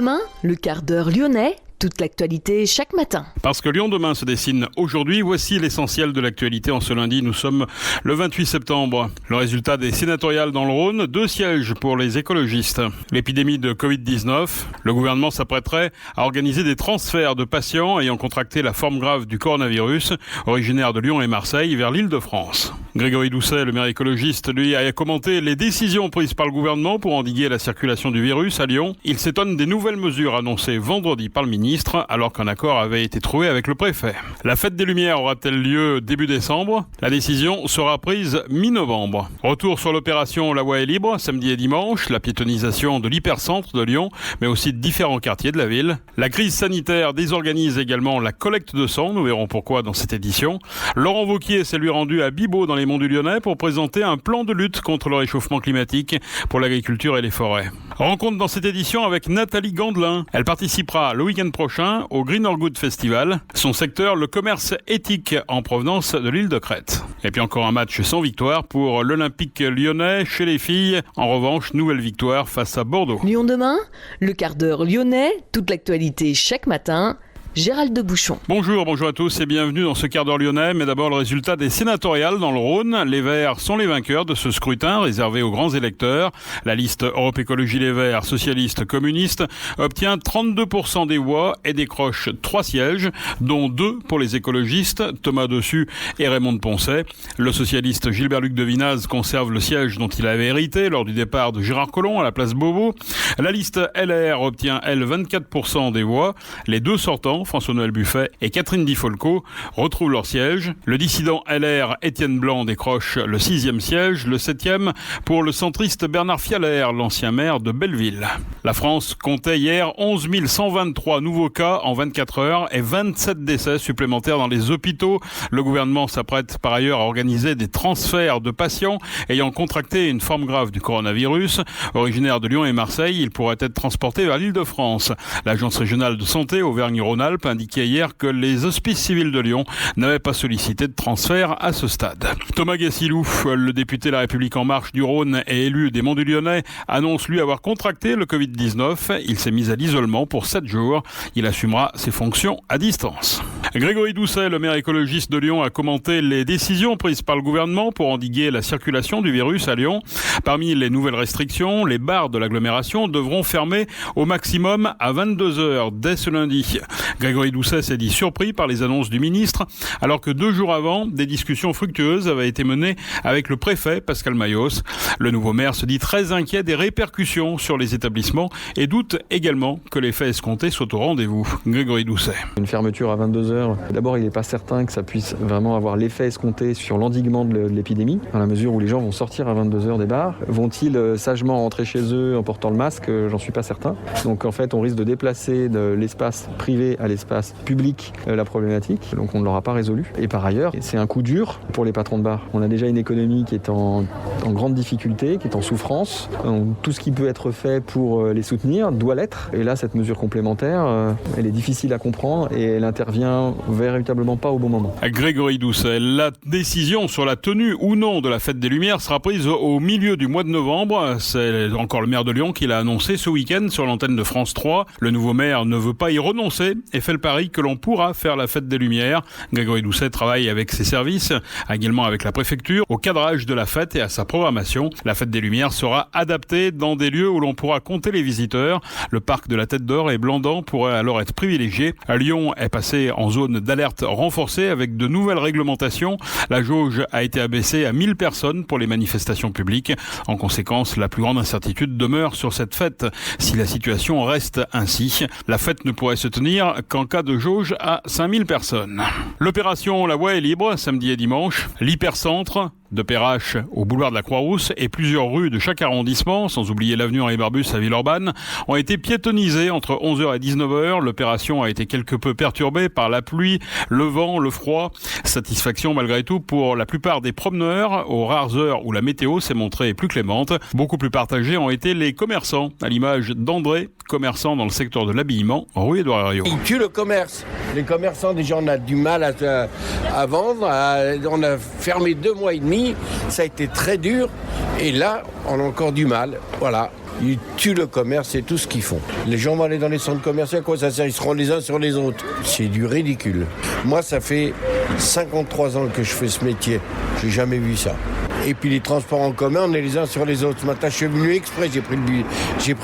demain, le quart d'heure lyonnais, toute l'actualité chaque matin. Parce que Lyon demain se dessine aujourd'hui, voici l'essentiel de l'actualité en ce lundi. Nous sommes le 28 septembre. Le résultat des sénatoriales dans le Rhône, 2 sièges pour les écologistes. L'épidémie de Covid-19, le gouvernement s'apprêterait à organiser des transferts de patients ayant contracté la forme grave du coronavirus, originaire de Lyon et Marseille, vers l'Île-de-France. Grégory Doucet, le maire écologiste, lui, a commenté les décisions prises par le gouvernement pour endiguer la circulation du virus à Lyon. Il s'étonne des nouvelles mesures annoncées vendredi par le ministre, alors qu'un accord avait été trouvé avec le préfet. La fête des Lumières aura-t-elle lieu début décembre ? La décision sera prise mi-novembre. Retour sur l'opération La Voie est libre, samedi et dimanche, la piétonisation de l'hypercentre de Lyon, mais aussi de différents quartiers de la ville. La crise sanitaire désorganise également la collecte de sang, nous verrons pourquoi dans cette édition. Laurent Wauquiez s'est lui rendu à Bibeau dans les Monts du Lyonnais pour présenter un plan de lutte contre le réchauffement climatique pour l'agriculture et les forêts. Rencontre dans cette édition avec Nathalie Gandelin. Elle participera le week-end prochain au Green or Good Festival. Son secteur, le commerce éthique en provenance de l'île de Crète. Et puis encore un match sans victoire pour l'Olympique lyonnais chez les filles. En revanche, nouvelle victoire face à Bordeaux. Lyon demain, le quart d'heure lyonnais, toute l'actualité chaque matin. Gérald de Bouchon. Bonjour à tous et bienvenue dans ce quart d'heure lyonnais. Mais d'abord le résultat des sénatoriales dans le Rhône. Les Verts sont les vainqueurs de ce scrutin réservé aux grands électeurs. La liste Europe Écologie Les Verts, socialistes, communistes obtient 32% des voix et décroche 3 sièges, dont 2 pour les écologistes, Thomas Dessus et Raymond de Poncet. Le socialiste Gilbert-Luc Devinaz conserve le siège dont il avait hérité lors du départ de Gérard Collomb à la place Beauvau. La liste LR obtient, elle, 24% des voix. Les 2 sortants, François-Noël Buffet et Catherine Di Folco, retrouvent leur siège. Le dissident LR Étienne Blanc décroche le 6e siège, le 7e pour le centriste Bernard Fialer, l'ancien maire de Belleville. La France comptait hier 11 123 nouveaux cas en 24 heures et 27 décès supplémentaires dans les hôpitaux. Le gouvernement s'apprête par ailleurs à organiser des transferts de patients ayant contracté une forme grave du coronavirus. Originaire de Lyon et Marseille, il pourrait être transporté vers l'Île-de-France. L'Agence régionale de santé Auvergne-Rhône-Alpes indiquait hier que les hospices civils de Lyon n'avaient pas sollicité de transfert à ce stade. Thomas Gassilou, le député La République En Marche du Rhône et élu des Monts du Lyonnais, annonce lui avoir contracté le Covid-19. Il s'est mis à l'isolement pour 7 jours. Il assumera ses fonctions à distance. Grégory Doucet, le maire écologiste de Lyon, a commenté les décisions prises par le gouvernement pour endiguer la circulation du virus à Lyon. Parmi les nouvelles restrictions, les bars de l'agglomération devront fermer au maximum à 22h dès ce lundi. Grégory Doucet s'est dit surpris par les annonces du ministre, alors que 2 jours avant, des discussions fructueuses avaient été menées avec le préfet Pascal Mayos. Le nouveau maire se dit très inquiet des répercussions sur les établissements et doute également que l'effet escompté soit au rendez-vous. Grégory Doucet. Une fermeture à 22h, d'abord il n'est pas certain que ça puisse vraiment avoir l'effet escompté sur l'endiguement de l'épidémie, dans la mesure où les gens vont sortir à 22h des bars. Vont-ils sagement rentrer chez eux en portant le masque ? J'en suis pas certain. Donc en fait on risque de déplacer de l'espace privé à l'espace public la problématique, donc on ne l'aura pas résolu. Et par ailleurs, c'est un coup dur pour les patrons de bar. On a déjà une économie qui est en grande difficulté, qui est en souffrance. Donc, tout ce qui peut être fait pour les soutenir doit l'être. Et là, cette mesure complémentaire, elle est difficile à comprendre et elle intervient véritablement pas au bon moment. Grégory Doucet, la décision sur la tenue ou non de la fête des Lumières sera prise au milieu du mois de novembre. C'est encore le maire de Lyon qui l'a annoncé ce week-end sur l'antenne de France 3. Le nouveau maire ne veut pas y renoncer et fait le pari que l'on pourra faire la fête des Lumières. Grégory Doucet travaille avec ses services, également avec la préfecture, au cadrage de la fête et à sa programmation. La fête des Lumières sera adaptée dans des lieux où l'on pourra compter les visiteurs. Le parc de la Tête d'Or et Blandan pourrait alors être privilégié. Lyon est passé en zone d'alerte renforcée avec de nouvelles réglementations. La jauge a été abaissée à 1000 personnes pour les manifestations publiques. En conséquence, la plus grande incertitude demeure sur cette fête. Si la situation reste ainsi, la fête ne pourrait se tenir qu'en cas de jauge à 5000 personnes. L'opération La Voie est libre, samedi et dimanche. L'hypercentre de Perrache au boulevard de la Croix-Rousse et plusieurs rues de chaque arrondissement, sans oublier l'avenue Henri Barbus à Villeurbanne, ont été piétonnisées entre 11h et 19h. L'opération a été quelque peu perturbée par la pluie, le vent, le froid. Satisfaction malgré tout pour la plupart des promeneurs, aux rares heures où la météo s'est montrée plus clémente. Beaucoup plus partagés ont été les commerçants, à l'image d'André, commerçant dans le secteur de l'habillement, rue Édouard Herriot. Ils tuent le commerce. Les commerçants, déjà, on a du mal à vendre. On a fermé 2 mois et demi. Ça a été très dur. Et là, on a encore du mal. Voilà. Ils tuent le commerce et tout ce qu'ils font. Les gens vont aller dans les centres commerciaux, à quoi ça sert? Ils seront les uns sur les autres. C'est du ridicule. Moi, ça fait 53 ans que je fais ce métier. J'ai jamais vu ça. Et puis les transports en commun, on est les uns sur les autres. Ce matin, je suis venu exprès, j'ai pris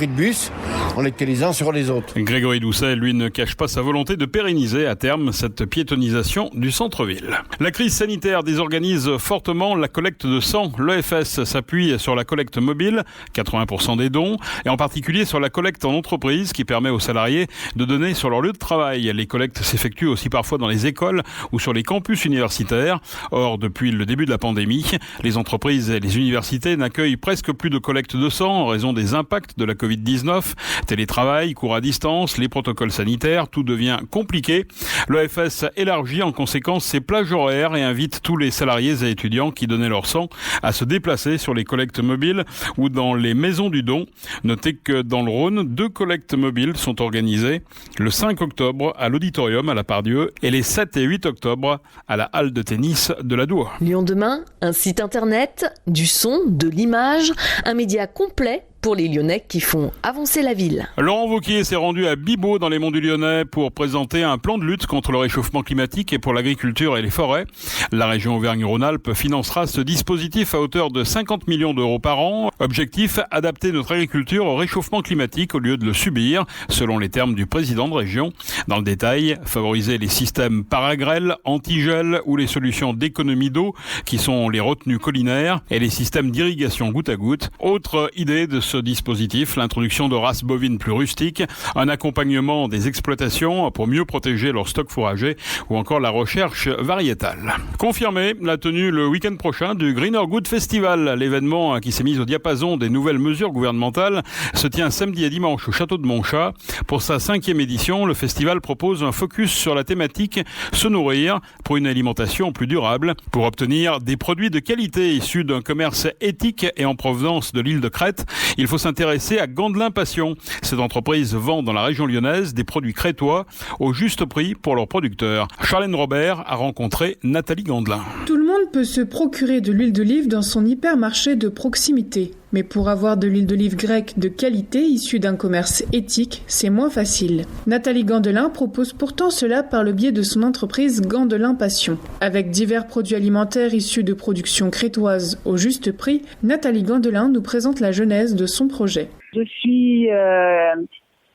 le bus, on était les uns sur les autres. Grégory Doucet, lui, ne cache pas sa volonté de pérenniser à terme cette piétonisation du centre-ville. La crise sanitaire désorganise fortement la collecte de sang. L'EFS s'appuie sur la collecte mobile, 80% des dons, et en particulier sur la collecte en entreprise qui permet aux salariés de donner sur leur lieu de travail. Les collectes s'effectuent aussi parfois dans les écoles ou sur les campus universitaires. Or, depuis le début de la pandémie, les entreprises et les universités n'accueillent presque plus de collecte de sang en raison des impacts de la Covid-19. Télétravail, cours à distance, les protocoles sanitaires, tout devient compliqué. L'EFS élargit en conséquence ses plages horaires et invite tous les salariés et étudiants qui donnaient leur sang à se déplacer sur les collectes mobiles ou dans les maisons du don. Notez que dans le Rhône, 2 collectes mobiles sont organisées le 5 octobre à l'Auditorium à la Pardieu et les 7 et 8 octobre à la halle de tennis de la Doua. Lyon demain, un site internet, du son, de l'image, un média complet pour les Lyonnais qui font avancer la ville. Laurent Wauquiez s'est rendu à Bibeau dans les Monts du Lyonnais pour présenter un plan de lutte contre le réchauffement climatique et pour l'agriculture et les forêts. La région Auvergne-Rhône-Alpes financera ce dispositif à hauteur de 50 millions d'euros par an. Objectif, adapter notre agriculture au réchauffement climatique au lieu de le subir, selon les termes du président de région. Dans le détail, favoriser les systèmes paragrêle, antigel ou les solutions d'économie d'eau qui sont les retenues collinaires et les systèmes d'irrigation goutte à goutte. Autre idée de ce dispositif, l'introduction de races bovines plus rustiques, un accompagnement des exploitations pour mieux protéger leur stock fourrager ou encore la recherche variétale. Confirmé, la tenue le week-end prochain du Greener Good Festival. L'événement qui s'est mis au diapason des nouvelles mesures gouvernementales se tient samedi et dimanche au château de Montchat. Pour sa 5e édition, le festival propose un focus sur la thématique se nourrir pour une alimentation plus durable. Pour obtenir des produits de qualité issus d'un commerce éthique et en provenance de l'île de Crète, il faut s'intéresser à Gandelin Passion. Cette entreprise vend dans la région lyonnaise des produits crétois au juste prix pour leurs producteurs. Charlène Robert a rencontré Nathalie Gandelin. Tout le monde peut se procurer de l'huile d'olive dans son hypermarché de proximité. Mais pour avoir de l'huile d'olive grecque de qualité issue d'un commerce éthique, c'est moins facile. Nathalie Gandelin propose pourtant cela par le biais de son entreprise Gandelin Passion. Avec divers produits alimentaires issus de productions crétoises au juste prix, Nathalie Gandelin nous présente la genèse de son projet. Je suis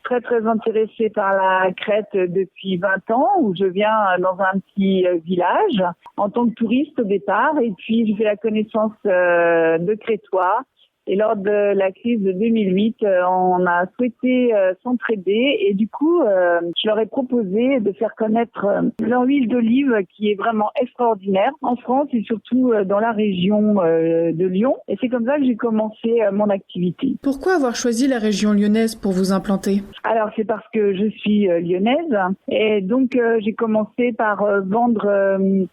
très intéressée par la Crète depuis 20 ans, où je viens dans un petit village en tant que touriste au départ, et puis j'ai fait la connaissance de Crétois. Et lors de la crise de 2008, on a souhaité s'entraider et du coup, je leur ai proposé de faire connaître leur huile d'olive qui est vraiment extraordinaire en France et surtout dans la région de Lyon. Et c'est comme ça que j'ai commencé mon activité. Pourquoi avoir choisi la région lyonnaise pour vous implanter ? Alors c'est parce que je suis lyonnaise et donc j'ai commencé par vendre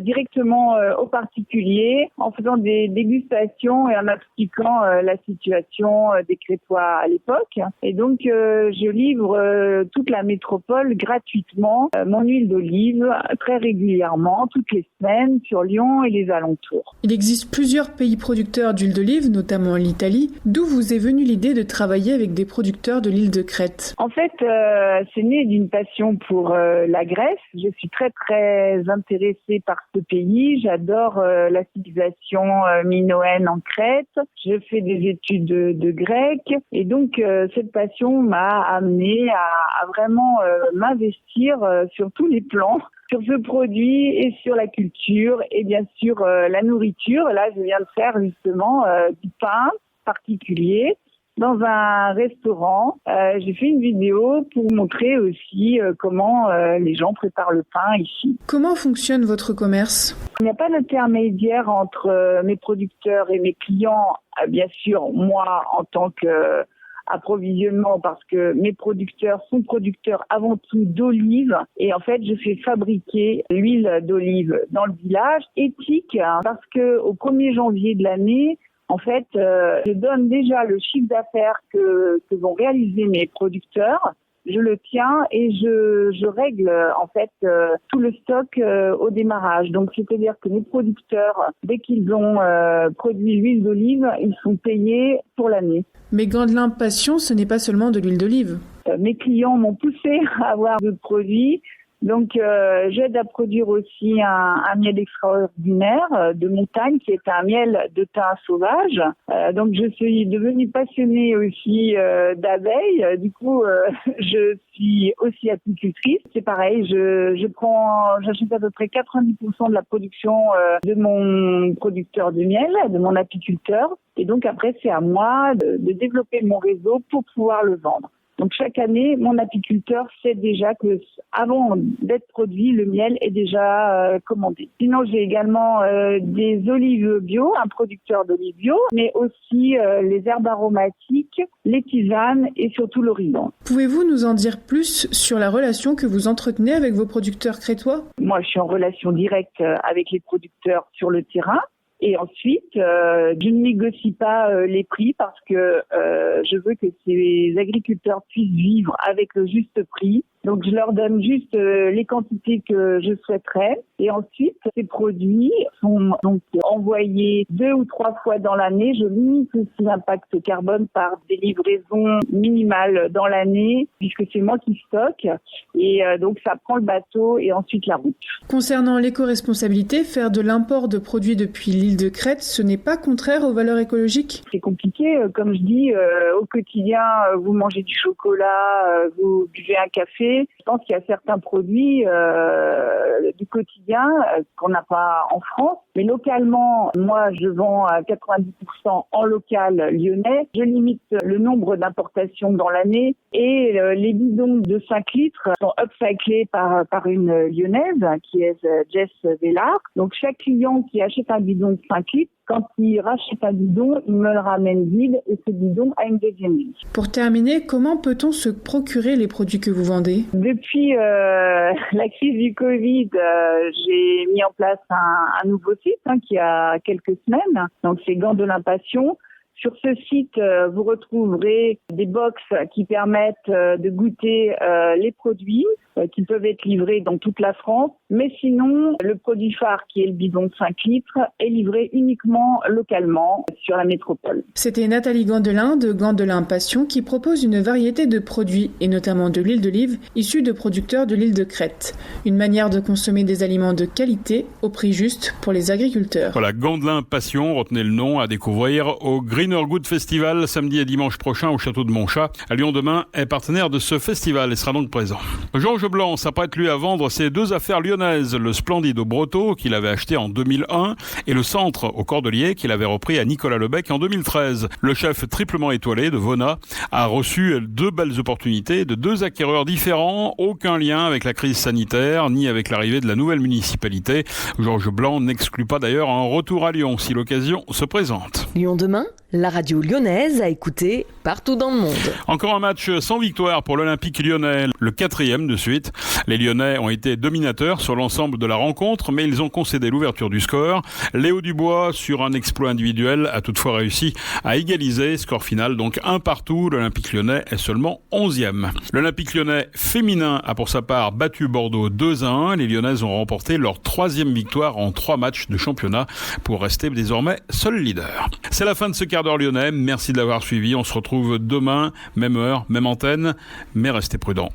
directement aux particuliers en faisant des dégustations et en expliquant la situation des Crétois à l'époque. Et donc, je livre toute la métropole gratuitement mon huile d'olive très régulièrement, toutes les semaines sur Lyon et les alentours. Il existe plusieurs pays producteurs d'huile d'olive, notamment l'Italie. D'où vous est venue l'idée de travailler avec des producteurs de l'île de Crète ? En fait, c'est né d'une passion pour la Grèce. Je suis très intéressée par ce pays. J'adore la civilisation minoenne en Crète. Je fais des études de grec et donc cette passion m'a amenée à vraiment m'investir sur tous les plans, sur ce produit et sur la culture et bien sûr la nourriture. Là, je viens de faire justement du pain particulier dans un restaurant. J'ai fait une vidéo pour montrer aussi comment les gens préparent le pain ici. Comment fonctionne votre commerce ? Il n'y a pas d'intermédiaire entre mes producteurs et mes clients. Bien sûr, moi, en tant que approvisionnement, parce que mes producteurs sont producteurs avant tout d'olives. Et en fait, je fais fabriquer l'huile d'olive dans le village, éthique, parce que au 1er janvier de l'année, en fait, je donne déjà le chiffre d'affaires que vont réaliser mes producteurs je le tiens et je règle en fait tout le stock au démarrage. Donc c'est-à-dire que les producteurs, dès qu'ils ont produit l'huile d'olive, ils sont payés pour l'année. Mais Gandelin Passion, ce n'est pas seulement de l'huile d'olive. Mes clients m'ont poussé à avoir d'autres produits. Donc, j'aide à produire aussi un miel extraordinaire de montagne qui est un miel de thym sauvage. Donc, je suis devenue passionnée aussi d'abeilles. Du coup, je suis aussi apicultrice. C'est pareil, j'achète à peu près 90% de la production de mon producteur de miel, de mon apiculteur. Et donc, après, c'est à moi de développer mon réseau pour pouvoir le vendre. Donc chaque année, mon apiculteur sait déjà que avant d'être produit, le miel est déjà commandé. Sinon, j'ai également des olives bio, un producteur d'olives bio, mais aussi les herbes aromatiques, les tisanes et surtout l'origan. Pouvez-vous nous en dire plus sur la relation que vous entretenez avec vos producteurs crétois ? Moi, je suis en relation directe avec les producteurs sur le terrain. Et ensuite, je ne négocie pas les prix parce que je veux que ces agriculteurs puissent vivre avec le juste prix. Donc, je leur donne juste les quantités que je souhaiterais. Et ensuite, ces produits sont donc envoyés 2 ou 3 fois dans l'année. Je limite aussi l'impact carbone par des livraisons minimales dans l'année, puisque c'est moi qui stocke. Et donc, ça prend le bateau et ensuite la route. Concernant l'éco-responsabilité, faire de l'import de produits depuis l'île de Crète, ce n'est pas contraire aux valeurs écologiques ? C'est compliqué. Comme je dis, au quotidien, vous mangez du chocolat, vous buvez un café. Je pense qu'il y a certains produits du quotidien qu'on n'a pas en France. Mais localement, moi, je vends à 90% en local lyonnais. Je limite le nombre d'importations dans l'année. Et les bidons de 5 litres sont upcyclés par une lyonnaise qui est Jess Vellard. Donc, chaque client qui achète un bidon de 5 litres, quand il rachète un bidon, il me le ramène vide et ce bidon a une deuxième vie. Pour terminer, comment peut-on se procurer les produits que vous vendez ? Depuis la crise du Covid, j'ai mis en place un nouveau site qui a quelques semaines. Donc c'est Gandelin Passion. Sur ce site, vous retrouverez des box qui permettent de goûter les produits qui peuvent être livrés dans toute la France. Mais sinon, le produit phare, qui est le bidon de 5 litres, est livré uniquement localement sur la métropole. C'était Nathalie Gandelin de Gandelin Passion qui propose une variété de produits, et notamment de l'huile d'olive, issue de producteurs de l'île de Crète. Une manière de consommer des aliments de qualité au prix juste pour les agriculteurs. Voilà, Gandelin Passion, retenez le nom, à découvrir au Greener Good Festival, samedi et dimanche prochain au château de Montchat. À Lyon demain est partenaire de ce festival et sera donc présent. Georges Blanc s'apprête lui à vendre ses 2 affaires lyonnaises, le Splendide au Brotteau qu'il avait acheté en 2001 et le Centre au Cordelier qu'il avait repris à Nicolas Lebec en 2013. Le chef triplement étoilé de Vona a reçu 2 belles opportunités de 2 acquéreurs différents, aucun lien avec la crise sanitaire ni avec l'arrivée de la nouvelle municipalité. Georges Blanc n'exclut pas d'ailleurs un retour à Lyon si l'occasion se présente. Lyon demain, la radio lyonnaise à écouter partout dans le monde. Encore un match sans victoire pour l'Olympique lyonnais, le 4e de suite. Les Lyonnais ont été dominateurs sur l'ensemble de la rencontre, mais ils ont concédé l'ouverture du score. Léo Dubois, sur un exploit individuel, a toutefois réussi à égaliser. Score final donc 1-1. L'Olympique lyonnais est seulement 11e. L'Olympique lyonnais féminin a pour sa part battu Bordeaux 2-1. Les Lyonnaises ont remporté leur 3e victoire en 3 matchs de championnat pour rester désormais seul leader. C'est la fin de ce quart d'heure lyonnais. Merci de l'avoir suivi. On se retrouve demain, même heure, même antenne, mais restez prudents.